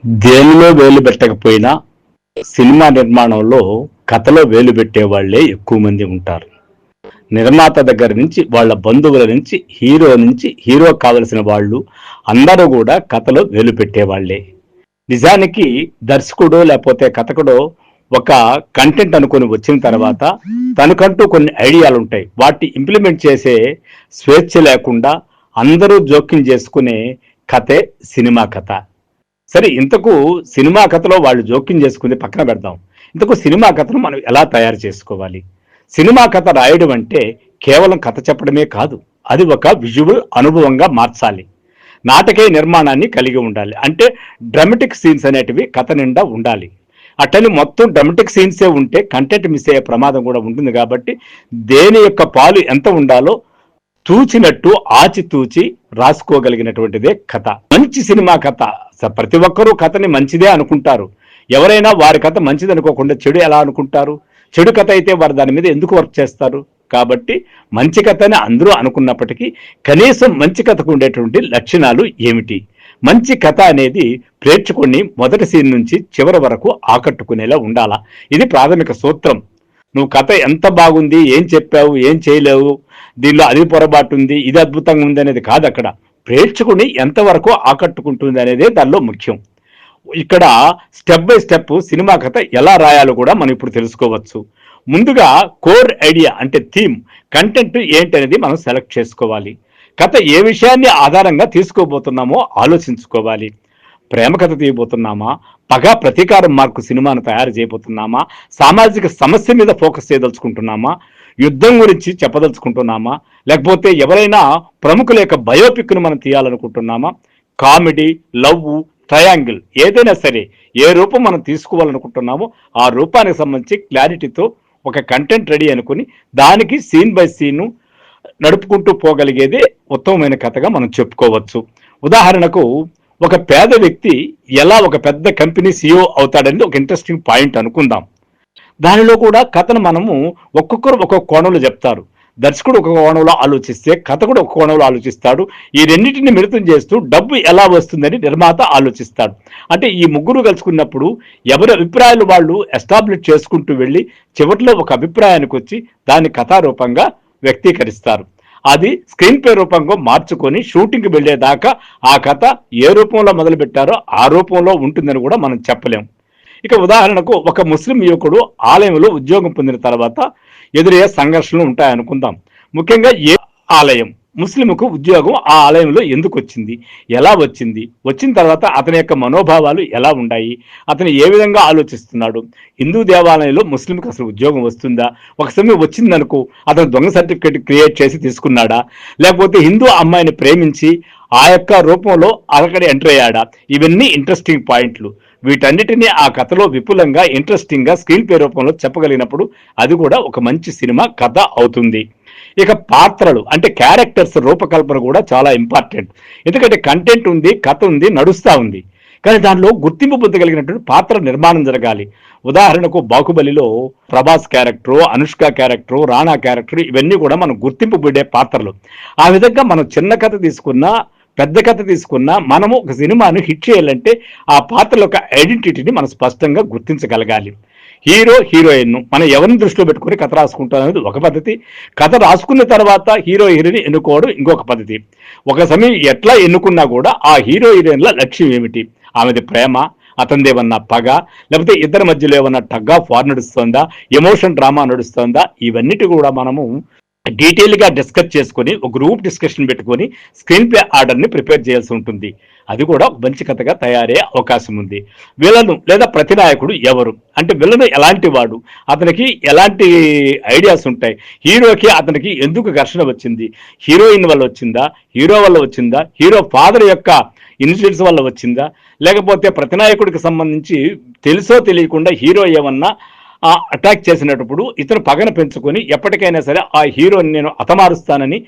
దేనిలో వేలు పెట్టకపోయినా సినిమా నిర్మాణంలో కథలో వేలు పెట్టే వాళ్ళే ఎక్కువ మంది ఉంటారు. నిర్మాత దగ్గర నుంచి వాళ్ళ బంధువుల నుంచి హీరో కావలసిన వాళ్ళు అందరూ కూడా కథలో వేలు పెట్టేవాళ్లే. నిజానికి దర్శకుడో లేకపోతే కథకుడో ఒక కంటెంట్ అనుకుని వచ్చిన తర్వాత తనకంటూ కొన్ని ఐడియాలు ఉంటాయి. వాటిని ఇంప్లిమెంట్ చేసే స్వేచ్ఛ లేకుండా అందరూ జోక్యం చేసుకునే కథే సినిమా కథ. సరే, ఇంతకు సినిమా కథలో వాళ్ళు జోక్యం చేసుకుని పక్కన పెడదాం. ఇంతకు సినిమా కథను మనం ఎలా తయారు చేసుకోవాలి? సినిమా కథ రాయడం అంటే కేవలం కథ చెప్పడమే కాదు, అది ఒక విజువల్ అనుభవంగా మార్చాలి. నాటకీయ నిర్మాణాన్ని కలిగి ఉండాలి. అంటే డ్రామాటిక్ సీన్స్ అనేటివి కథ నిండా ఉండాలి. అట్టని మొత్తం డ్రామాటిక్ సీన్సే ఉంటే కంటెంట్ మిస్ అయ్యే ప్రమాదం కూడా ఉంటుంది. కాబట్టి దేని యొక్క పాలు ఎంత ఉండాలో తూచినట్టు ఆచితూచి రాసుకోగలిగినటువంటిదే కథ. మంచి సినిమా కథ, ప్రతి ఒక్కరూ కథని మంచిదే అనుకుంటారు. ఎవరైనా వారి కథ మంచిది అనుకోకుండా చెడు ఎలా అనుకుంటారు? చెడు కథ అయితే వారు దాని మీద ఎందుకు వర్క్ చేస్తారు? కాబట్టి మంచి కథని అందరూ అనుకున్నప్పటికీ కనీసం మంచి కథకు ఉండేటువంటి లక్షణాలు ఏమిటి? మంచి కథ అనేది ప్రేక్షకుడిని మొదటి సీన్ నుంచి చివరి వరకు ఆకట్టుకునేలా ఉండాలా. ఇది ప్రాథమిక సూత్రం. నువ్వు కథ ఎంత బాగుంది, ఏం చెప్పావు, ఏం చేయలేవు, దీనిలో అది పొరపాటు ఉంది, ఇది అద్భుతంగా ఉంది అనేది కాదు. అక్కడ ప్రేక్షకుని ఎంతవరకు ఆకట్టుకుంటుంది అనేదే దానిలో ముఖ్యం. ఇక్కడ స్టెప్ బై స్టెప్ సినిమా కథ ఎలా రాయాలో కూడా మనం ఇప్పుడు తెలుసుకోవచ్చు. ముందుగా కోర్ ఐడియా అంటే థీమ్, కంటెంట్ ఏంటనేది మనం సెలెక్ట్ చేసుకోవాలి. కథ ఏ విషయాన్ని ఆధారంగా తీసుకోబోతున్నామో ఆలోచించుకోవాలి. ప్రేమ కథ తీయబోతున్నామా, పగ ప్రతీకారం మార్కు సినిమాను తయారు చేయబోతున్నామా, సామాజిక సమస్య మీద ఫోకస్ చేయదలుచుకుంటున్నామా, యుద్ధం గురించి చెప్పదలుచుకుంటున్నామా, లేకపోతే ఎవరైనా ప్రముఖుల యొక్క బయోపిక్ను మనం తీయాలనుకుంటున్నామా, కామెడీ, లవ్, ట్రయాంగిల్, ఏదైనా సరే ఏ రూపం మనం తీసుకోవాలనుకుంటున్నామో ఆ రూపానికి సంబంధించి క్లారిటీతో ఒక కంటెంట్ రెడీ అనుకుని దానికి సీన్ బై సీన్ నడుపుకుంటూ పోగలిగేదే ఉత్తమమైన కథగా మనం చెప్పుకోవచ్చు. ఉదాహరణకు, ఒక పేద వ్యక్తి ఎలా ఒక పెద్ద కంపెనీ CEO అవుతాడనేది ఒక ఇంట్రెస్టింగ్ పాయింట్ అనుకుందాం. దానిలో కూడా కథను మనము ఒక్కొక్కరు ఒక్కొక్క కోణంలో చెప్తారు. దర్శకుడు ఒక కోణంలో ఆలోచిస్తే కథకుడు ఒక కోణంలో ఆలోచిస్తాడు. ఈ రెండింటిని మిళితం చేస్తూ డబ్బు ఎలా వస్తుందని నిర్మాత ఆలోచిస్తాడు. అంటే ఈ ముగ్గురు కలుసుకున్నప్పుడు ఎవరి అభిప్రాయాలు వాళ్ళు ఎస్టాబ్లిష్ చేసుకుంటూ వెళ్ళి చివరిలో ఒక అభిప్రాయానికి వచ్చి దాన్ని కథారూపంగా వ్యక్తీకరిస్తారు. అది స్క్రీన్ ప్లే రూపంగా మార్చుకొని షూటింగ్కి వెళ్ళేదాకా ఆ కథ ఏ రూపంలో మొదలు పెట్టారో ఆ రూపంలో ఉంటుందని కూడా మనం చెప్పలేం. ఇక ఉదాహరణకు, ఒక ముస్లిం యువకుడు ఆలయంలో ఉద్యోగం పొందిన తర్వాత ఎదురయ్యే సంఘర్షణలు ఉంటాయనుకుందాం. ముఖ్యంగా ఏ ఆలయం, ముస్లింకు ఉద్యోగం ఆ ఆలయంలో ఎందుకు వచ్చింది, ఎలా వచ్చింది, వచ్చిన తర్వాత అతని యొక్క మనోభావాలు ఎలా ఉన్నాయి, అతను ఏ విధంగా ఆలోచిస్తున్నాడు, హిందూ దేవాలయంలో ముస్లింకి అసలు ఉద్యోగం వస్తుందా, ఒక సమయం వచ్చిందనుకో అతను దొంగ సర్టిఫికేట్ క్రియేట్ చేసి తీసుకున్నాడా, లేకపోతే హిందూ అమ్మాయిని ప్రేమించి ఆ యొక్క రూపంలో అక్కడ ఎంటర్ అయ్యాడా? ఇవన్నీ ఇంట్రెస్టింగ్ పాయింట్లు. వీటన్నిటినీ ఆ కథలో విపులంగా ఇంట్రెస్టింగ్గా స్క్రీన్ ప్లే రూపంలో చెప్పగలిగినప్పుడు అది కూడా ఒక మంచి సినిమా కథ అవుతుంది. ఇక పాత్రలు అంటే క్యారెక్టర్స్ రూపకల్పన కూడా చాలా ఇంపార్టెంట్. ఎందుకంటే కంటెంట్ ఉంది, కథ ఉంది, నడుస్తూ ఉంది, కానీ దానిలో గుర్తింపు పొందగలిగినటువంటి పాత్ర నిర్మాణం జరగాలి. ఉదాహరణకు బాహుబలిలో Prabhas character, Anushka character, Rana character, ఇవన్నీ కూడా మనం గుర్తింపు పొందే పాత్రలు. ఆ విధంగా మనం చిన్న కథ తీసుకున్నా పెద్ద కథ తీసుకున్నా మనము ఒక సినిమాను హిట్ చేయాలంటే ఆ పాత్రల యొక్క ఐడెంటిటీని మనం స్పష్టంగా గుర్తించగలగాలి. హీరో హీరోయిన్ మనం ఎవరిని దృష్టిలో పెట్టుకుని కథ రాసుకుంటాం అనేది ఒక పద్ధతి. కథ రాసుకున్న తర్వాత హీరో హీరోయిన్ ఎన్నుకోవడం ఇంకొక పద్ధతి. ఒక సమయం ఎట్లా ఎన్నుకున్నా కూడా ఆ హీరో హీరోయిన్ల లక్ష్యం ఏమిటి? ఆమెది ప్రేమ, అతనిదేమన్నా పగ, లేకపోతే ఇద్దరి మధ్యలో ఏమన్నా టగ్ ఆఫ్ వార్ నడుస్తుందా, ఎమోషన్ డ్రామా నడుస్తుందా, ఇవన్నిటి కూడా మనము డీటెయిల్గా డిస్కస్ చేసుకొని ఒక గ్రూప్ డిస్కషన్ పెట్టుకొని స్క్రీన్ ప్లే ఆర్డర్ని ప్రిపేర్ చేయాల్సి ఉంటుంది. అది కూడా ఒక మంచి కథగా తయారయ్యే అవకాశం ఉంది. విలను లేదా ప్రతినాయకుడు ఎవరు అంటే విలను ఎలాంటి వాడు, అతనికి ఎలాంటి ఐడియాస్ ఉంటాయి, హీరోకి అతనికి ఎందుకు ఘర్షణ వచ్చింది, హీరోయిన్ వల్ల వచ్చిందా, హీరో వల్ల వచ్చిందా, హీరో ఫాదర్ యొక్క ఇన్సిడెంట్స్ వల్ల వచ్చిందా, లేకపోతే ప్రతినాయకుడికి సంబంధించి తెలుసో తెలియకుండా హీరో ఏమన్నా అటాక్ చేసినప్పుడు ఇతను పగను పెంచుకొని ఎప్పటికైనా సరే ఆ హీరోని నేను హతమారుస్తానని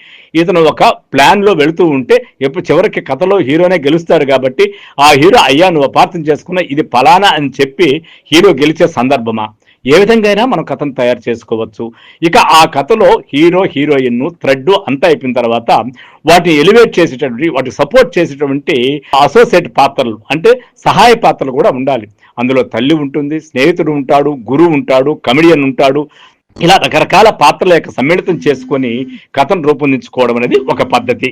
ఇతను ఒక ప్లాన్లో వెళుతూ ఉంటే ఎప్పుడు చివరికి కథలో హీరోనే గెలుస్తాడు. కాబట్టి ఆ హీరో అయ్యా నువ్వు అపార్థం చేసుకున్న ఇది ఫలానా అని చెప్పి హీరో గెలిచే సందర్భమా, ఏ విధంగా అయినా మనం కథను తయారు చేసుకోవచ్చు. ఇక ఆ కథలో హీరో హీరోయిన్ థ్రెడ్ అంతా అయిపోయిన తర్వాత వాటిని ఎలివేట్ చేసేటటువంటి, వాటికి సపోర్ట్ చేసేటువంటి అసోసియేట్ పాత్రలు అంటే సహాయ పాత్రలు కూడా ఉండాలి. అందులో తల్లి ఉంటుంది, స్నేహితుడు ఉంటాడు, గురువు ఉంటాడు, కమెడియన్ ఉంటాడు. ఇలా రకరకాల పాత్రల యొక్క సమ్మిళితం చేసుకొని కథను రూపొందించుకోవడం అనేది ఒక పద్ధతి.